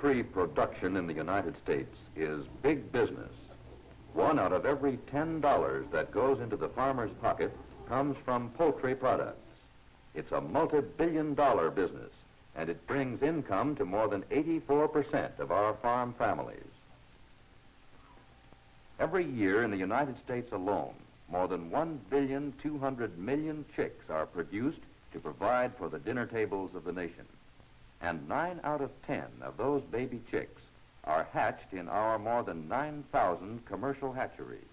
Poultry production in the United States is big business. 1 out of every $10 that goes into the farmer's pocket comes from poultry products. It's a multi-billion-dollar business, and it brings income to more than 84% of our farm families. Every year in the United States alone, more than 1,200,000,000 chicks are produced to provide for the dinner tables of the nation. And 9 out of 10 of those baby chicks are hatched in our more than 9,000 commercial hatcheries.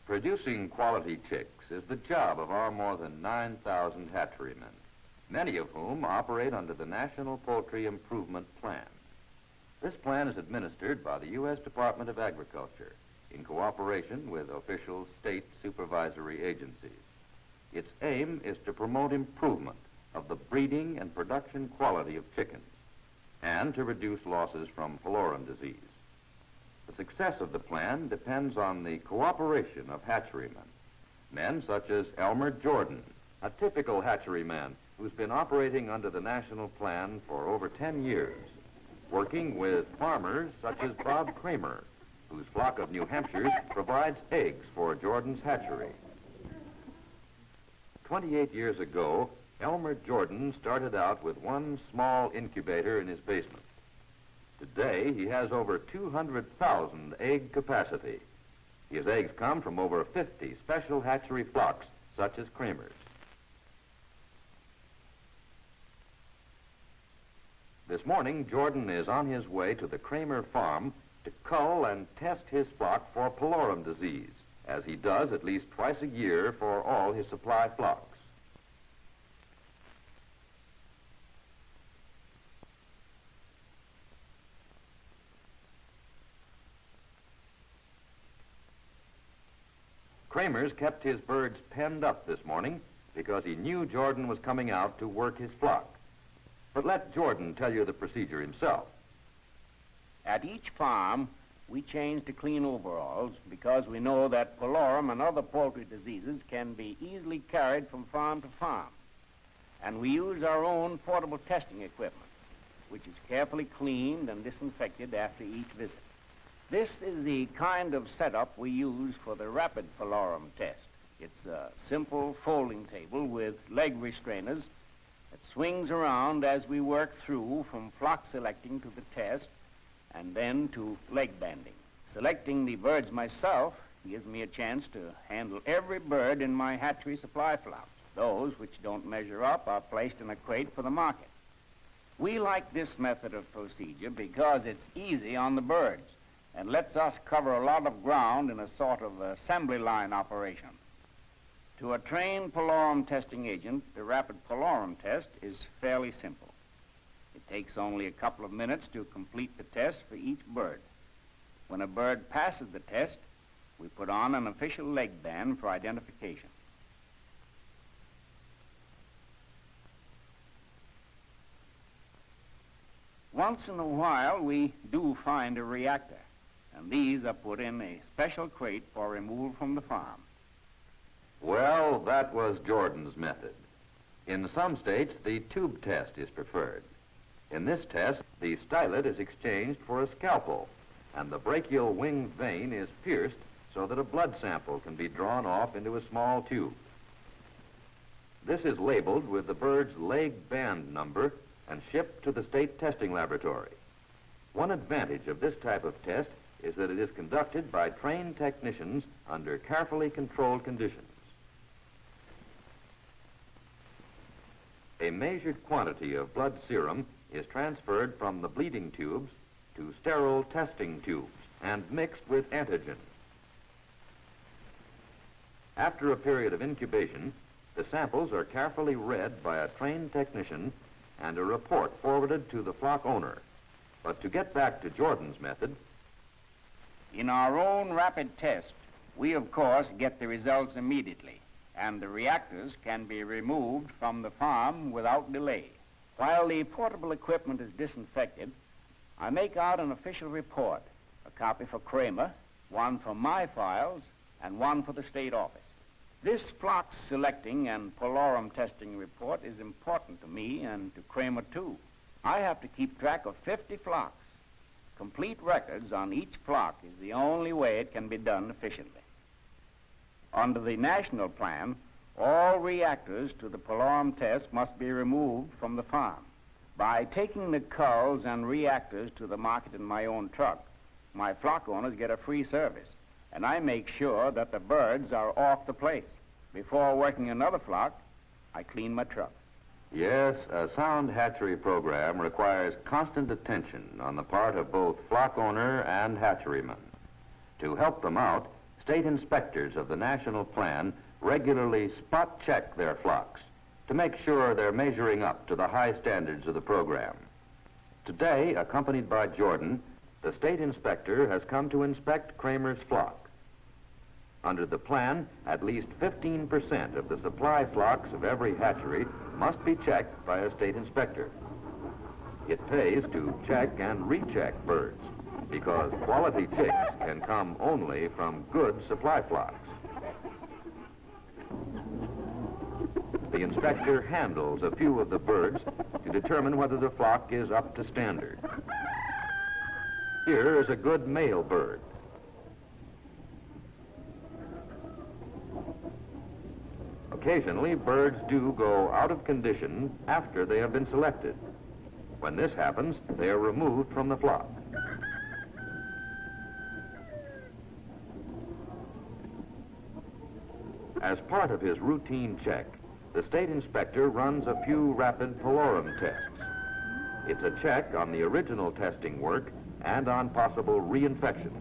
Producing quality chicks is the job of our more than 9,000 hatcherymen, many of whom operate under the National Poultry Improvement Plan. This plan is administered by the U.S. Department of Agriculture in cooperation with official state supervisory agencies. Its aim is to promote improvement of the breeding and production quality of chickens and to reduce losses from pullorum disease. The success of the plan depends on the cooperation of hatcherymen, men such as Elmer Jordan, a typical hatcheryman who's been operating under the national plan for over 10 years, working with farmers such as Bob Kramer, whose flock of New Hampshires provides eggs for Jordan's hatchery. 28 years ago, Elmer Jordan started out with one small incubator in his basement. Today, he has over 200,000 egg capacity. His eggs come from over 50 special hatchery flocks, such as Kramer's. This morning, Jordan is on his way to the Kramer farm to cull and test his flock for pullorum disease, as he does at least twice a year for all his supply flocks. Kramer's kept his birds penned up this morning because he knew Jordan was coming out to work his flock. But let Jordan tell you the procedure himself. At each farm, we change to clean overalls because we know that pullorum and other poultry diseases can be easily carried from farm to farm. And we use our own portable testing equipment, which is carefully cleaned and disinfected after each visit. This is the kind of setup we use for the rapid pullorum test. It's a simple folding table with leg restrainers that swings around as we work through from flock selecting to the test and then to leg banding. Selecting the birds myself gives me a chance to handle every bird in my hatchery supply flock. Those which don't measure up are placed in a crate for the market. We like this method of procedure because it's easy on the birds and lets us cover a lot of ground in a sort of assembly line operation. To a trained pullorum testing agent, the rapid pullorum test is fairly simple. It takes only a couple of minutes to complete the test for each bird. When a bird passes the test, we put on an official leg band for identification. Once in a while, we do find a reactor, and these are put in a special crate for removal from the farm. Well, that was Jordan's method. In some states, the tube test is preferred. In this test, the stylet is exchanged for a scalpel, and the brachial winged vein is pierced so that a blood sample can be drawn off into a small tube. This is labeled with the bird's leg band number and shipped to the state testing laboratory. One advantage of this type of test is that it is conducted by trained technicians under carefully controlled conditions. A measured quantity of blood serum is transferred from the bleeding tubes to sterile testing tubes and mixed with antigen. After a period of incubation, the samples are carefully read by a trained technician and a report forwarded to the flock owner. But to get back to Jordan's method, in our own rapid test, we of course get the results immediately, and the reactors can be removed from the farm without delay. While the portable equipment is disinfected, I make out an official report, a copy for Kramer, one for my files, and one for the state office. This flock selecting and pullorum testing report is important to me and to Kramer too. I have to keep track of 50 flocks, Complete records on each flock is the only way it can be done efficiently. Under the national plan, all reactors to the Polorum test must be removed from the farm. By taking the culls and reactors to the market in my own truck, my flock owners get a free service, and I make sure that the birds are off the place. Before working another flock, I clean my truck. Yes, a sound hatchery program requires constant attention on the part of both flock owner and hatcheryman. To help them out, state inspectors of the national plan regularly spot check their flocks to make sure they're measuring up to the high standards of the program. Today, accompanied by Jordan, the state inspector has come to inspect Kramer's flock. Under the plan, at least 15% of the supply flocks of every hatchery must be checked by a state inspector. It pays to check and recheck birds because quality chicks can come only from good supply flocks. The inspector handles a few of the birds to determine whether the flock is up to standard. Here is a good male bird. Occasionally, birds do go out of condition after they have been selected. When this happens, they are removed from the flock. As part of his routine check, the state inspector runs a few rapid Polorum tests. It's a check on the original testing work and on possible reinfection.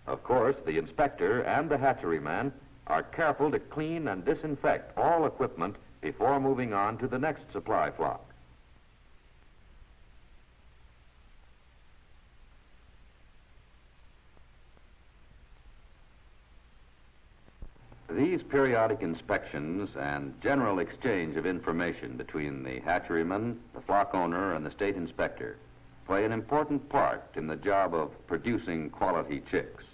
Of course, the inspector and the hatcheryman are careful to clean and disinfect all equipment before moving on to the next supply flock. These periodic inspections and general exchange of information between the hatcheryman, the flock owner, and the state inspector play an important part in the job of producing quality chicks.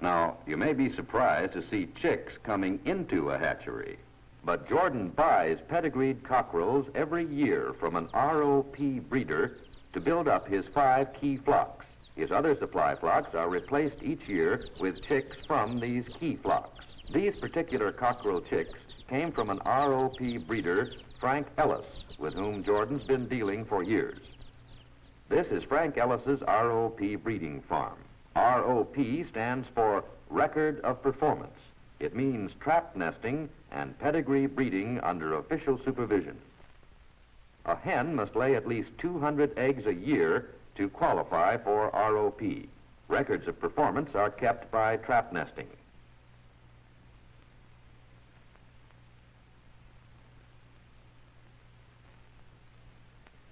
Now, you may be surprised to see chicks coming into a hatchery, but Jordan buys pedigreed cockerels every year from an ROP breeder to build up his 5 key flocks. His other supply flocks are replaced each year with chicks from these key flocks. These particular cockerel chicks came from an ROP breeder, Frank Ellis, with whom Jordan's been dealing for years. This is Frank Ellis's ROP breeding farm. ROP stands for Record of Performance. It means trap nesting and pedigree breeding under official supervision. A hen must lay at least 200 eggs a year to qualify for ROP. Records of performance are kept by trap nesting.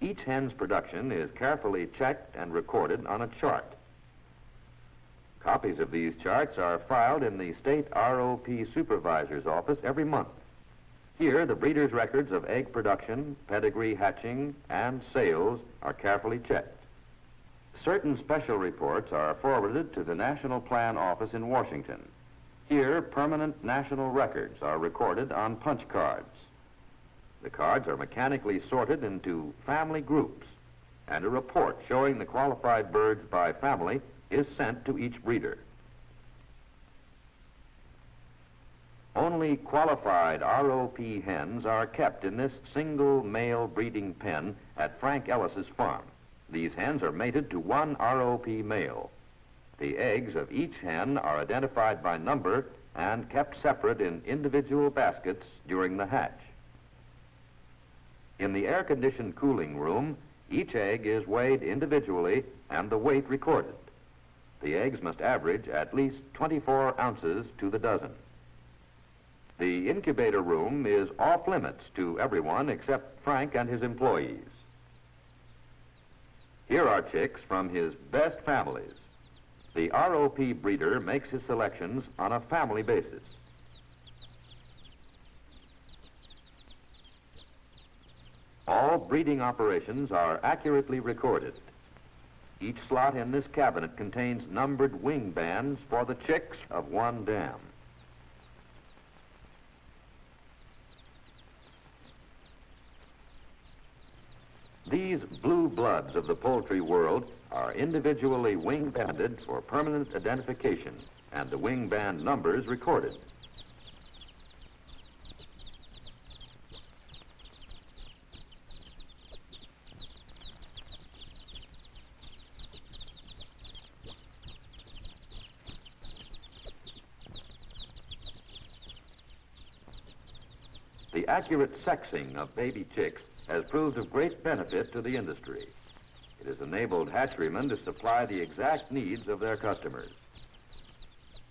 Each hen's production is carefully checked and recorded on a chart. Copies of these charts are filed in the state ROP supervisor's office every month. Here, the breeder's records of egg production, pedigree hatching, and sales are carefully checked. Certain special reports are forwarded to the National Plan Office in Washington. Here, permanent national records are recorded on punch cards. The cards are mechanically sorted into family groups, and a report showing the qualified birds by family is sent to each breeder. Only qualified ROP hens are kept in this single male breeding pen at Frank Ellis's farm. These hens are mated to one ROP male. The eggs of each hen are identified by number and kept separate in individual baskets during the hatch. In the air-conditioned cooling room, each egg is weighed individually and the weight recorded. The eggs must average at least 24 ounces to the dozen. The incubator room is off limits to everyone except Frank and his employees. Here are chicks from his best families. The ROP breeder makes his selections on a family basis. All breeding operations are accurately recorded. Each slot in this cabinet contains numbered wing bands for the chicks of one dam. These blue bloods of the poultry world are individually wing banded for permanent identification and the wing band numbers recorded. The accurate sexing of baby chicks has proved of great benefit to the industry. It has enabled hatcherymen to supply the exact needs of their customers.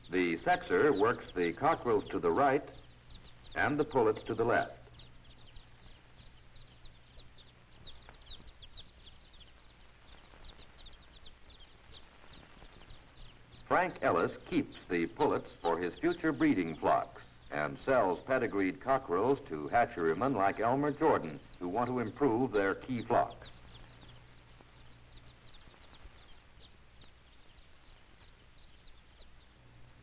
The sexer works the cockerels to the right and the pullets to the left. Frank Ellis keeps the pullets for his future breeding flocks and sells pedigreed cockerels to hatcherymen like Elmer Jordan who want to improve their key flocks.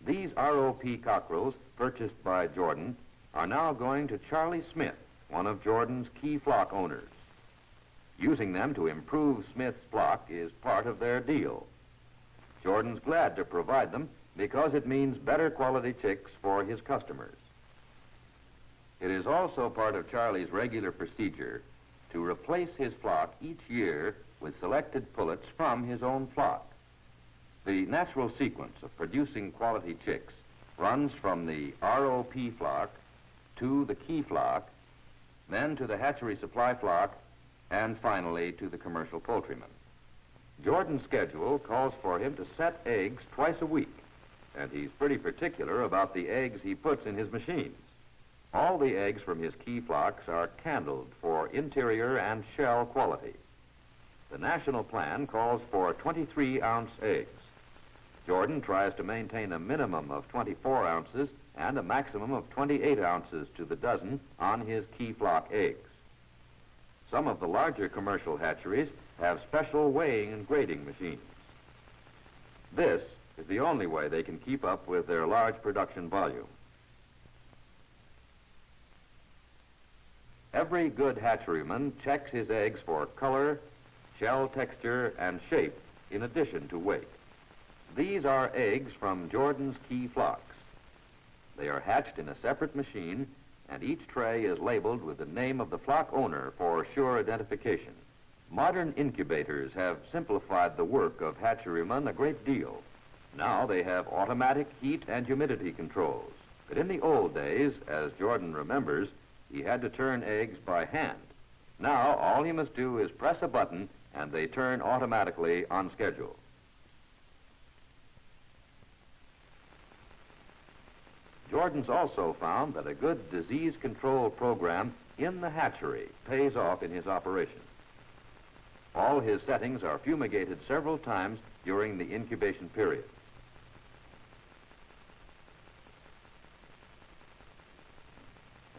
These ROP cockerels, purchased by Jordan, are now going to Charlie Smith, one of Jordan's key flock owners. Using them to improve Smith's flock is part of their deal. Jordan's glad to provide them because it means better quality chicks for his customers. It is also part of Charlie's regular procedure to replace his flock each year with selected pullets from his own flock. The natural sequence of producing quality chicks runs from the ROP flock to the key flock, then to the hatchery supply flock, and finally to the commercial poultryman. Jordan's schedule calls for him to set eggs twice a week, and he's pretty particular about the eggs he puts in his machines. All the eggs from his key flocks are candled for interior and shell quality. The national plan calls for 23-ounce eggs. Jordan tries to maintain a minimum of 24 ounces and a maximum of 28 ounces to the dozen on his key flock eggs. Some of the larger commercial hatcheries have special weighing and grading machines. This is the only way they can keep up with their large production volume. Every good hatcheryman checks his eggs for color, shell texture, and shape in addition to weight. These are eggs from Jordan's key flocks. They are hatched in a separate machine, and each tray is labeled with the name of the flock owner for sure identification. Modern incubators have simplified the work of hatcherymen a great deal. Now they have automatic heat and humidity controls. But in the old days, as Jordan remembers, he had to turn eggs by hand. Now all he must do is press a button and they turn automatically on schedule. Jordan's also found that a good disease control program in the hatchery pays off in his operation. All his settings are fumigated several times during the incubation period.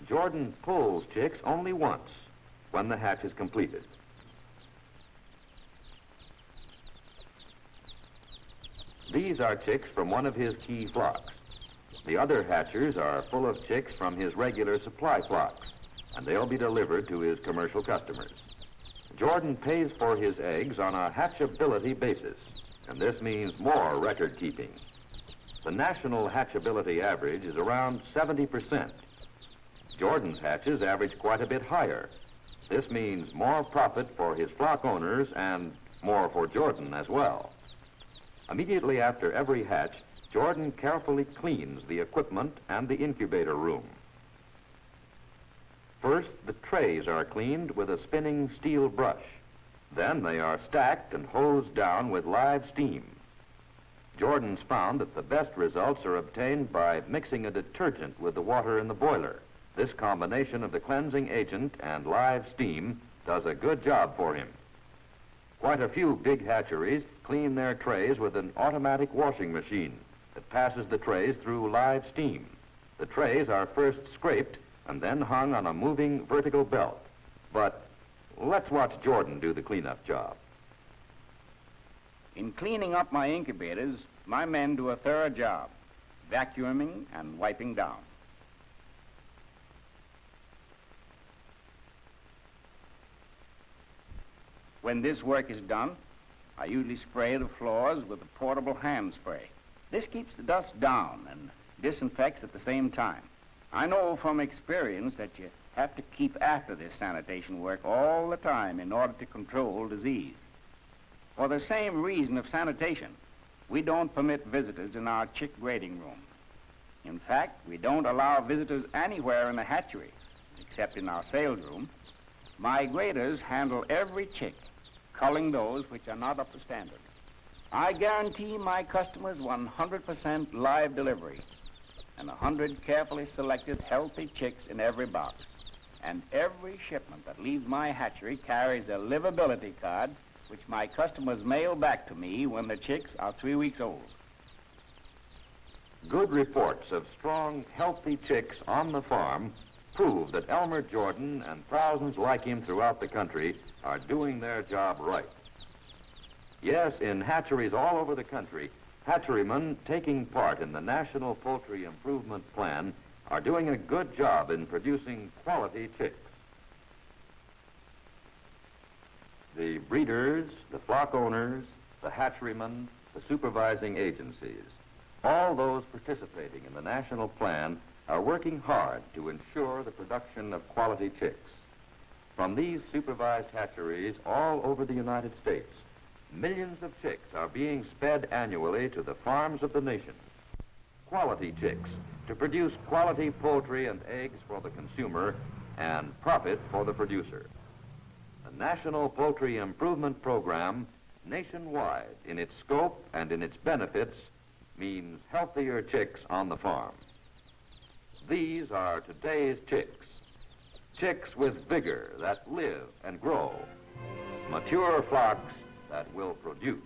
Jordan pulls chicks only once when the hatch is completed. These are chicks from one of his key flocks. The other hatchers are full of chicks from his regular supply flocks, and they'll be delivered to his commercial customers. Jordan pays for his eggs on a hatchability basis, and this means more record keeping. The national hatchability average is around 70%. Jordan's hatches average quite a bit higher. This means more profit for his flock owners and more for Jordan as well. Immediately after every hatch, Jordan carefully cleans the equipment and the incubator room. First, the trays are cleaned with a spinning steel brush. Then they are stacked and hosed down with live steam. Jordan's found that the best results are obtained by mixing a detergent with the water in the boiler. This combination of the cleansing agent and live steam does a good job for him. Quite a few big hatcheries clean their trays with an automatic washing machine that passes the trays through live steam. The trays are first scraped and then hung on a moving vertical belt. But let's watch Jordan do the cleanup job. In cleaning up my incubators, my men do a thorough job, vacuuming and wiping down. When this work is done, I usually spray the floors with a portable hand spray. This keeps the dust down and disinfects at the same time. I know from experience that you have to keep after this sanitation work all the time in order to control disease. For the same reason of sanitation, we don't permit visitors in our chick grading room. In fact, we don't allow visitors anywhere in the hatchery, except in our sales room. My graders handle every chick, culling those which are not up to standard. I guarantee my customers 100% live delivery and 100 carefully selected healthy chicks in every box. And every shipment that leaves my hatchery carries a livability card which my customers mail back to me when the chicks are 3 weeks old. Good reports of strong, healthy chicks on the farm prove that Elmer Jordan and thousands like him throughout the country are doing their job right. Yes, in hatcheries all over the country, hatcherymen taking part in the National Poultry Improvement Plan are doing a good job in producing quality chicks. The breeders, the flock owners, the hatcherymen, the supervising agencies, all those participating in the national plan are working hard to ensure the production of quality chicks. From these supervised hatcheries all over the United States, millions of chicks are being sped annually to the farms of the nation. Quality chicks to produce quality poultry and eggs for the consumer and profit for the producer. The National Poultry Improvement Program, nationwide in its scope and in its benefits, means healthier chicks on the farm. These are today's chicks. Chicks with vigor that live and grow. Mature flocks that will produce.